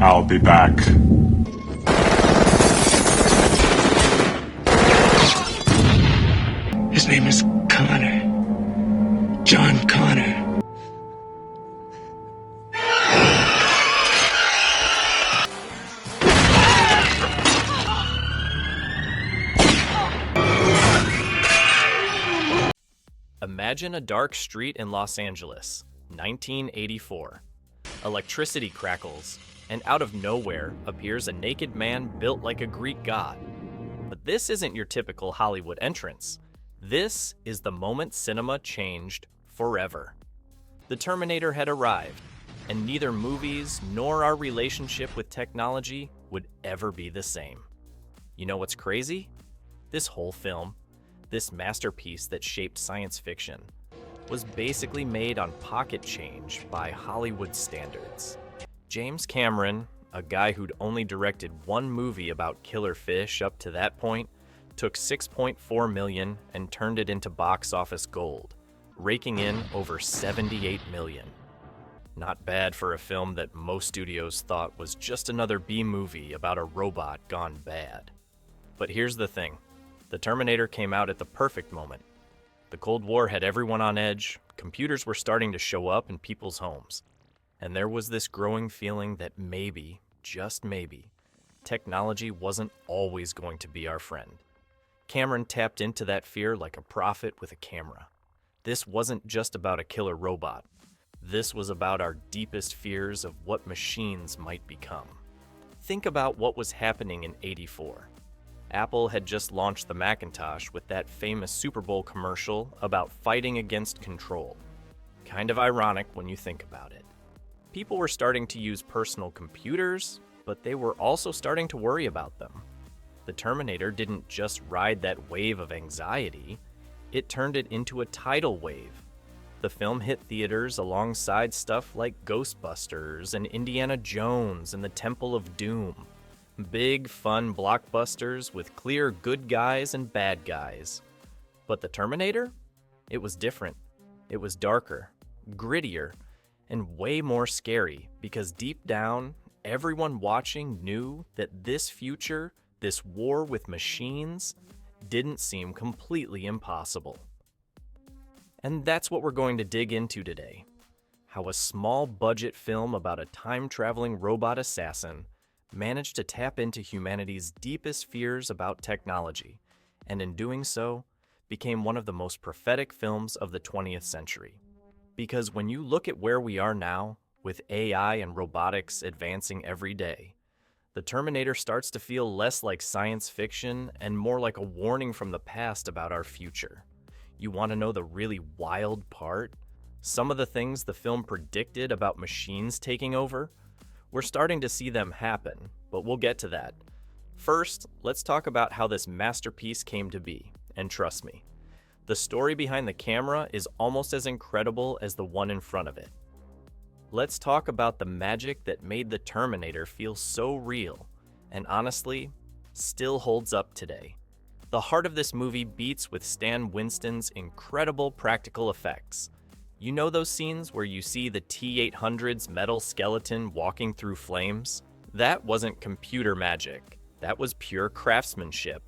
I'll be back. His name is Connor. John Connor. Imagine a dark street in Los Angeles, 1984. Electricity crackles, and out of nowhere appears a naked man built like a Greek god. But this isn't your typical Hollywood entrance. This is the moment cinema changed forever. The Terminator had arrived, and neither movies nor our relationship with technology would ever be the same. You know what's crazy? This whole film, this masterpiece that shaped science fiction, was basically made on pocket change by Hollywood standards. James Cameron, a guy who'd only directed one movie about killer fish up to that point, took $6.4 million and turned it into box office gold, raking in over $78 million. Not bad for a film that most studios thought was just another B-movie about a robot gone bad. But here's the thing. The Terminator came out at the perfect moment. The Cold War had everyone on edge, computers were starting to show up in people's homes, and there was this growing feeling that maybe, just maybe, technology wasn't always going to be our friend. Cameron tapped into that fear like a prophet with a camera. This wasn't just about a killer robot. This was about our deepest fears of what machines might become. Think about what was happening in '84. Apple had just launched the Macintosh with that famous Super Bowl commercial about fighting against control. Kind of ironic when you think about it. People were starting to use personal computers, but they were also starting to worry about them. The Terminator didn't just ride that wave of anxiety, it turned it into a tidal wave. The film hit theaters alongside stuff like Ghostbusters and Indiana Jones and the Temple of Doom. Big, fun blockbusters with clear good guys and bad guys. But the Terminator? It was different. It was darker, grittier, and way more scary because deep down, everyone watching knew that this future, this war with machines, didn't seem completely impossible. And that's what we're going to dig into today. How a small budget film about a time-traveling robot assassin managed to tap into humanity's deepest fears about technology, and in doing so, became one of the most prophetic films of the 20th century. Because when you look at where we are now, with AI and robotics advancing every day, the Terminator starts to feel less like science fiction and more like a warning from the past about our future. You want to know the really wild part? Some of the things the film predicted about machines taking over? We're starting to see them happen, but we'll get to that. First, let's talk about how this masterpiece came to be, and trust me, the story behind the camera is almost as incredible as the one in front of it. Let's talk about the magic that made the Terminator feel so real, and honestly, still holds up today. The heart of this movie beats with Stan Winston's incredible practical effects. You know those scenes where you see the T-800's metal skeleton walking through flames? That wasn't computer magic. That was pure craftsmanship.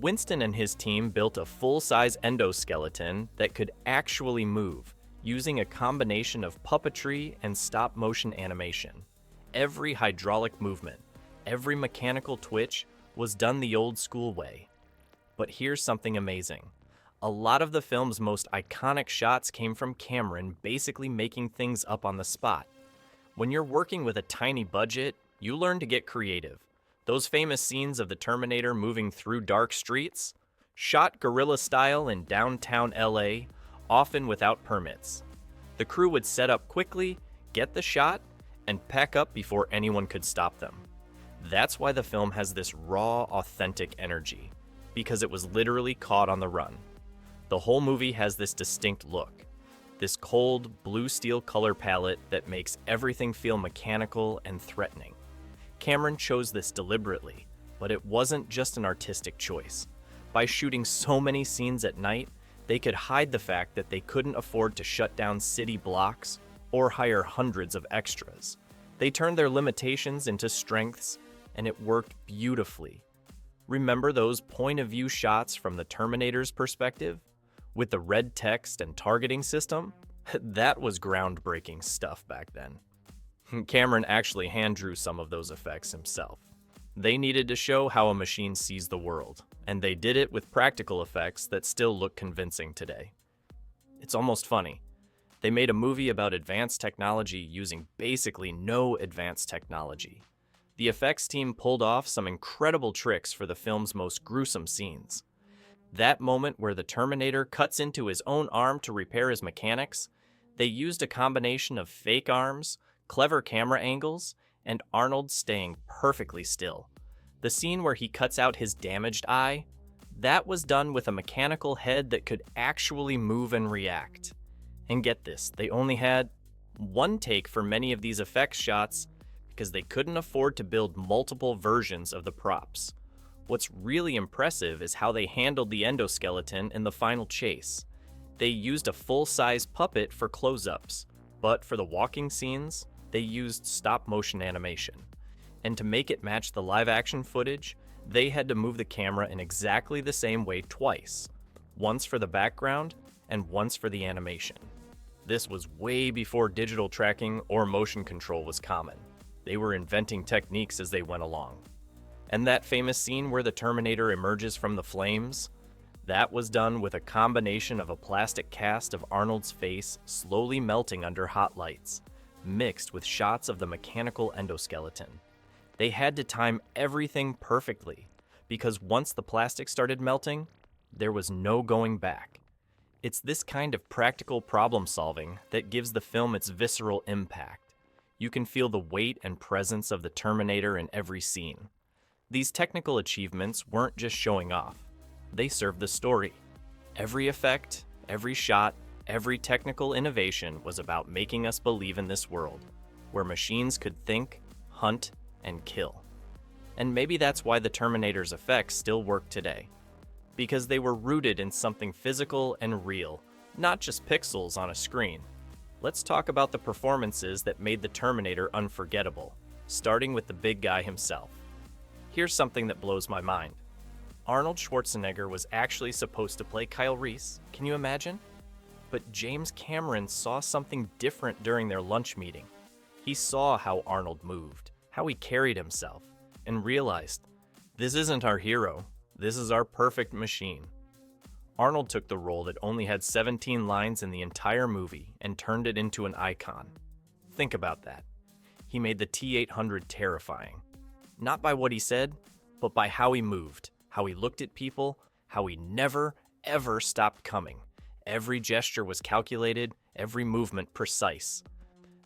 Winston and his team built a full-size endoskeleton that could actually move, using a combination of puppetry and stop-motion animation. Every hydraulic movement, every mechanical twitch was done the old-school way. But here's something amazing. A lot of the film's most iconic shots came from Cameron basically making things up on the spot. When you're working with a tiny budget, you learn to get creative. Those famous scenes of the Terminator moving through dark streets, shot guerrilla style in downtown LA, often without permits. The crew would set up quickly, get the shot, and pack up before anyone could stop them. That's why the film has this raw, authentic energy, because it was literally caught on the run. The whole movie has this distinct look, this cold, blue steel color palette that makes everything feel mechanical and threatening. Cameron chose this deliberately, but it wasn't just an artistic choice. By shooting so many scenes at night, they could hide the fact that they couldn't afford to shut down city blocks or hire hundreds of extras. They turned their limitations into strengths, and it worked beautifully. Remember those point-of-view shots from the Terminator's perspective? With the red text and targeting system? That was groundbreaking stuff back then. Cameron actually hand-drew some of those effects himself. They needed to show how a machine sees the world, and they did it with practical effects that still look convincing today. It's almost funny. They made a movie about advanced technology using basically no advanced technology. The effects team pulled off some incredible tricks for the film's most gruesome scenes. That moment where the Terminator cuts into his own arm to repair his mechanics, they used a combination of fake arms, clever camera angles, and Arnold staying perfectly still. The scene where he cuts out his damaged eye, that was done with a mechanical head that could actually move and react. And get this, they only had one take for many of these effects shots because they couldn't afford to build multiple versions of the props. What's really impressive is how they handled the endoskeleton in the final chase. They used a full-size puppet for close-ups, but for the walking scenes, they used stop-motion animation. And to make it match the live-action footage, they had to move the camera in exactly the same way twice, once for the background and once for the animation. This was way before digital tracking or motion control was common. They were inventing techniques as they went along. And that famous scene where the Terminator emerges from the flames? That was done with a combination of a plastic cast of Arnold's face slowly melting under hot lights, mixed with shots of the mechanical endoskeleton. They had to time everything perfectly, because once the plastic started melting, there was no going back. It's this kind of practical problem solving that gives the film its visceral impact. You can feel the weight and presence of the Terminator in every scene. These technical achievements weren't just showing off. They served the story. Every effect, every shot, every technical innovation was about making us believe in this world, where machines could think, hunt, and kill. And maybe that's why the Terminator's effects still work today. Because they were rooted in something physical and real, not just pixels on a screen. Let's talk about the performances that made the Terminator unforgettable, starting with the big guy himself. Here's something that blows my mind. Arnold Schwarzenegger was actually supposed to play Kyle Reese, can you imagine? But James Cameron saw something different during their lunch meeting. He saw how Arnold moved, how he carried himself, and realized, this isn't our hero, this is our perfect machine. Arnold took the role that only had 17 lines in the entire movie and turned it into an icon. Think about that. He made the T-800 terrifying. Not by what he said, but by how he moved, how he looked at people, how he never, ever stopped coming. Every gesture was calculated, every movement precise.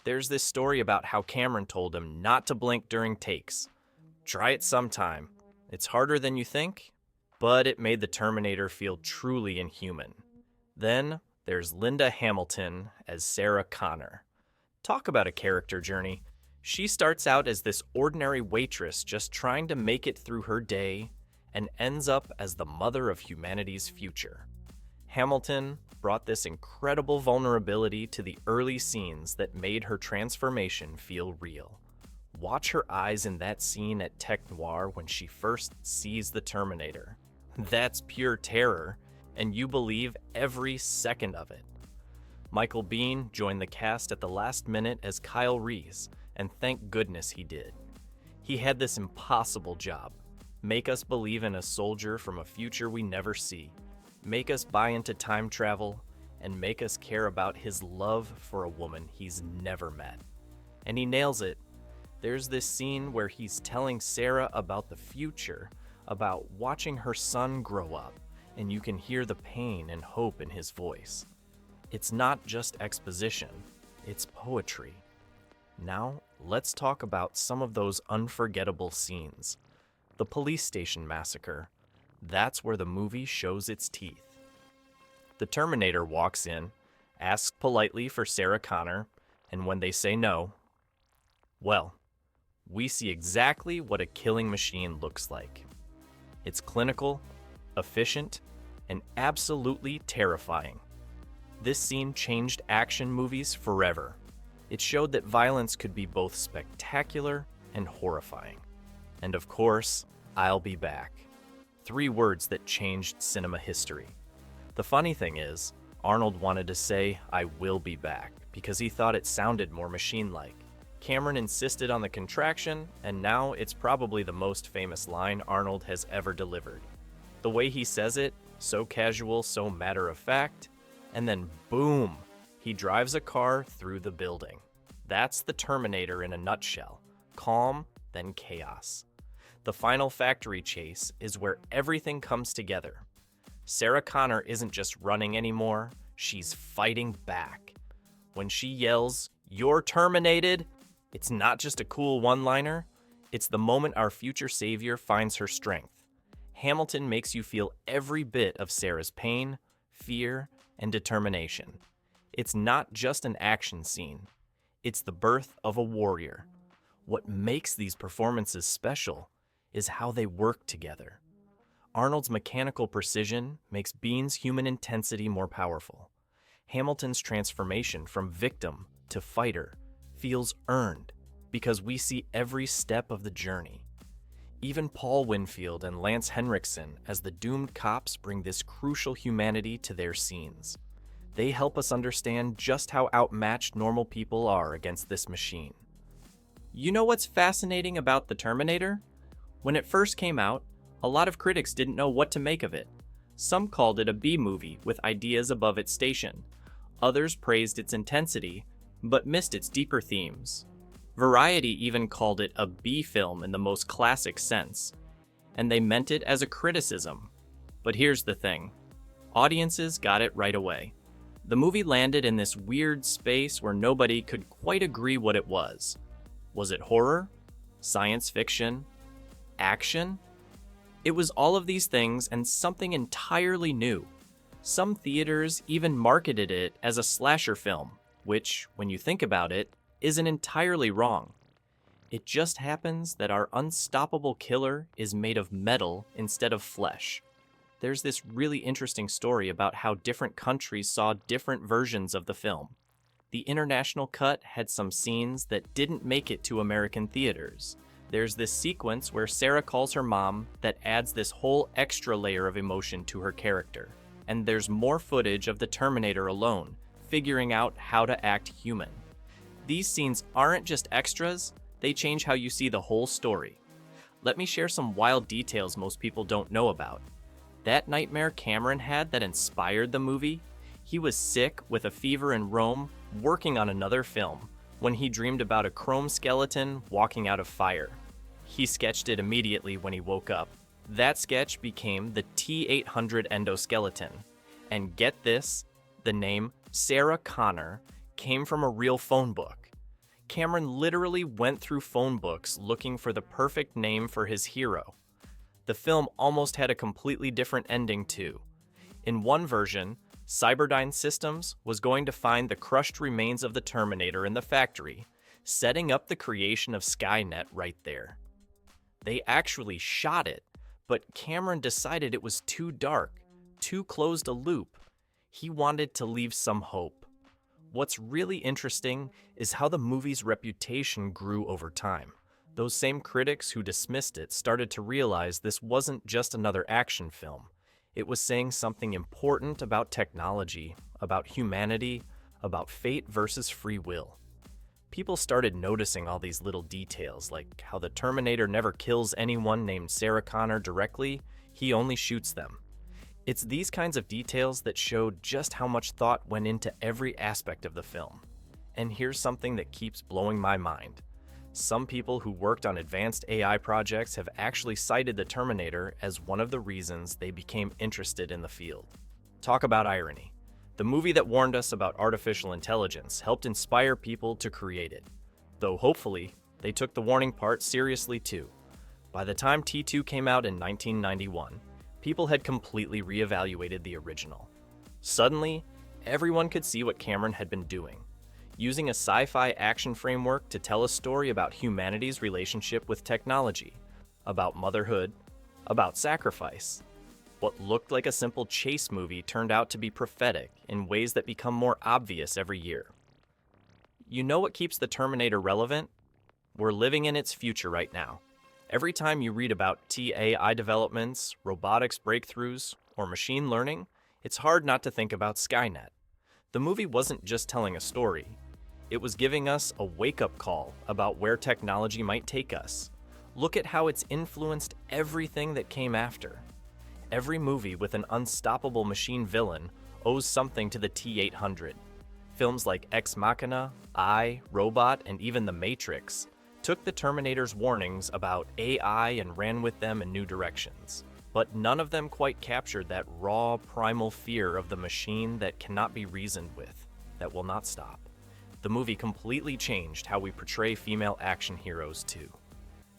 There's this story about how Cameron told him not to blink during takes. Try it sometime. It's harder than you think, but it made the Terminator feel truly inhuman. Then there's Linda Hamilton as Sarah Connor. Talk about a character journey. She starts out as this ordinary waitress just trying to make it through her day and ends up as the mother of humanity's future. Hamilton brought this incredible vulnerability to the early scenes that made her transformation feel real. Watch her eyes in that scene at Tech Noir when she first sees the Terminator. That's pure terror, and you believe every second of it. Michael Biehn joined the cast at the last minute as Kyle Reese, and thank goodness he did. He had this impossible job. Make us believe in a soldier from a future we never see. Make us buy into time travel, and make us care about his love for a woman he's never met. And he nails it. There's this scene where he's telling Sarah about the future, about watching her son grow up, and you can hear the pain and hope in his voice. It's not just exposition, it's poetry. Now, let's talk about some of those unforgettable scenes. The police station massacre. That's where the movie shows its teeth. The Terminator walks in, asks politely for Sarah Connor, and when they say no, well, we see exactly what a killing machine looks like. It's clinical, efficient, and absolutely terrifying. This scene changed action movies forever. It showed that violence could be both spectacular and horrifying. And of course, I'll be back. 3 words that changed cinema history. The funny thing is, Arnold wanted to say, "I will be back," because he thought it sounded more machine-like. Cameron insisted on the contraction, and now it's probably the most famous line Arnold has ever delivered. The way he says it, so casual, so matter-of-fact, and then boom, he drives a car through the building. That's the Terminator in a nutshell. Calm, then chaos. The final factory chase is where everything comes together. Sarah Connor isn't just running anymore, she's fighting back. When she yells, "You're terminated," it's not just a cool one-liner, it's the moment our future savior finds her strength. Hamilton makes you feel every bit of Sarah's pain, fear, and determination. It's not just an action scene, it's the birth of a warrior. What makes these performances special is how they work together. Arnold's mechanical precision makes Bean's human intensity more powerful. Hamilton's transformation from victim to fighter feels earned because we see every step of the journey. Even Paul Winfield and Lance Henriksen as the doomed cops bring this crucial humanity to their scenes. They help us understand just how outmatched normal people are against this machine. You know what's fascinating about The Terminator? When it first came out, a lot of critics didn't know what to make of it. Some called it a B-movie with ideas above its station. Others praised its intensity, but missed its deeper themes. Variety even called it a B-film in the most classic sense, and they meant it as a criticism. But here's the thing. Audiences got it right away. The movie landed in this weird space where nobody could quite agree what it was. Was it horror? Science fiction? Action? It was all of these things and something entirely new. Some theaters even marketed it as a slasher film, which, when you think about it, isn't entirely wrong. It just happens that our unstoppable killer is made of metal instead of flesh. There's this really interesting story about how different countries saw different versions of the film. The international cut had some scenes that didn't make it to American theaters. There's this sequence where Sarah calls her mom that adds this whole extra layer of emotion to her character. And there's more footage of the Terminator alone, figuring out how to act human. These scenes aren't just extras, they change how you see the whole story. Let me share some wild details most people don't know about. That nightmare Cameron had that inspired the movie, he was sick with a fever in Rome, working on another film, when he dreamed about a chrome skeleton walking out of fire. He sketched it immediately when he woke up. That sketch became the T-800 endoskeleton. And get this, the name Sarah Connor came from a real phone book. Cameron literally went through phone books looking for the perfect name for his hero. The film almost had a completely different ending too. In one version, Cyberdyne Systems was going to find the crushed remains of the Terminator in the factory, setting up the creation of Skynet right there. They actually shot it, but Cameron decided it was too dark, too closed a loop. He wanted to leave some hope. What's really interesting is how the movie's reputation grew over time. Those same critics who dismissed it started to realize this wasn't just another action film. It was saying something important about technology, about humanity, about fate versus free will. People started noticing all these little details, like how the Terminator never kills anyone named Sarah Connor directly, he only shoots them. It's these kinds of details that showed just how much thought went into every aspect of the film. And here's something that keeps blowing my mind. Some people who worked on advanced AI projects have actually cited the Terminator as one of the reasons they became interested in the field. Talk about irony. The movie that warned us about artificial intelligence helped inspire people to create it. Though hopefully, they took the warning part seriously too. By the time T2 came out in 1991, people had completely reevaluated the original. Suddenly, everyone could see what Cameron had been doing. Using a sci-fi action framework to tell a story about humanity's relationship with technology, about motherhood, about sacrifice. What looked like a simple chase movie turned out to be prophetic in ways that become more obvious every year. You know what keeps the Terminator relevant? We're living in its future right now. Every time you read about TAI developments, robotics breakthroughs, or machine learning, it's hard not to think about Skynet. The movie wasn't just telling a story, it was giving us a wake-up call about where technology might take us. Look at how it's influenced everything that came after. Every movie with an unstoppable machine villain owes something to the T-800. Films like Ex Machina, I, Robot, and even The Matrix took the Terminator's warnings about AI and ran with them in new directions. But none of them quite captured that raw, primal fear of the machine that cannot be reasoned with, that will not stop. The movie completely changed how we portray female action heroes too.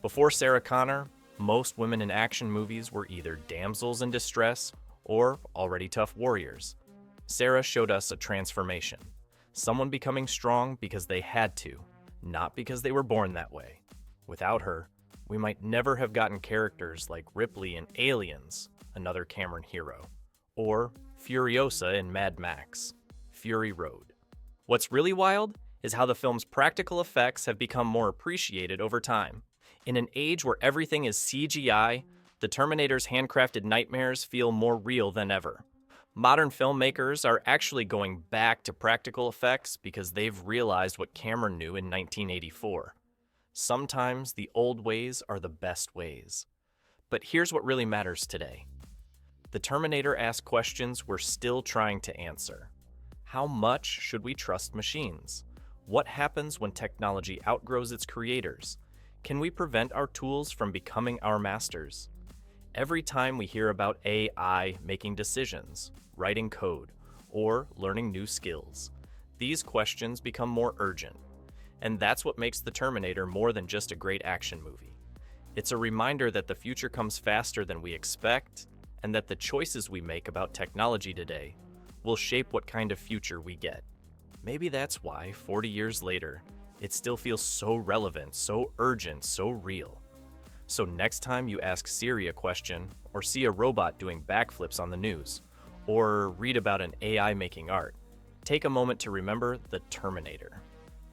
Before Sarah Connor, most women in action movies were either damsels in distress or already tough warriors. Sarah showed us a transformation. Someone becoming strong because they had to, not because they were born that way. Without her, we might never have gotten characters like Ripley in Aliens, another Cameron hero, or Furiosa in Mad Max, Fury Road. What's really wild is how the film's practical effects have become more appreciated over time. In an age where everything is CGI, the Terminator's handcrafted nightmares feel more real than ever. Modern filmmakers are actually going back to practical effects because they've realized what Cameron knew in 1984. Sometimes the old ways are the best ways. But here's what really matters today. The Terminator asked questions we're still trying to answer. How much should we trust machines? What happens when technology outgrows its creators? Can we prevent our tools from becoming our masters? Every time we hear about AI making decisions, writing code, or learning new skills, these questions become more urgent. And that's what makes The Terminator more than just a great action movie. It's a reminder that the future comes faster than we expect, and that the choices we make about technology today will shape what kind of future we get. Maybe that's why, 40 years later, it still feels so relevant, so urgent, so real. So next time you ask Siri a question, or see a robot doing backflips on the news, or read about an AI making art, take a moment to remember the Terminator.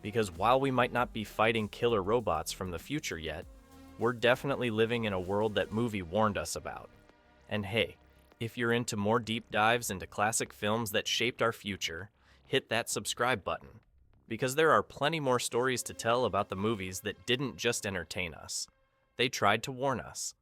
Because while we might not be fighting killer robots from the future yet, we're definitely living in a world that movie warned us about. And hey, if you're into more deep dives into classic films that shaped our future, hit that subscribe button. Because there are plenty more stories to tell about the movies that didn't just entertain us. They tried to warn us.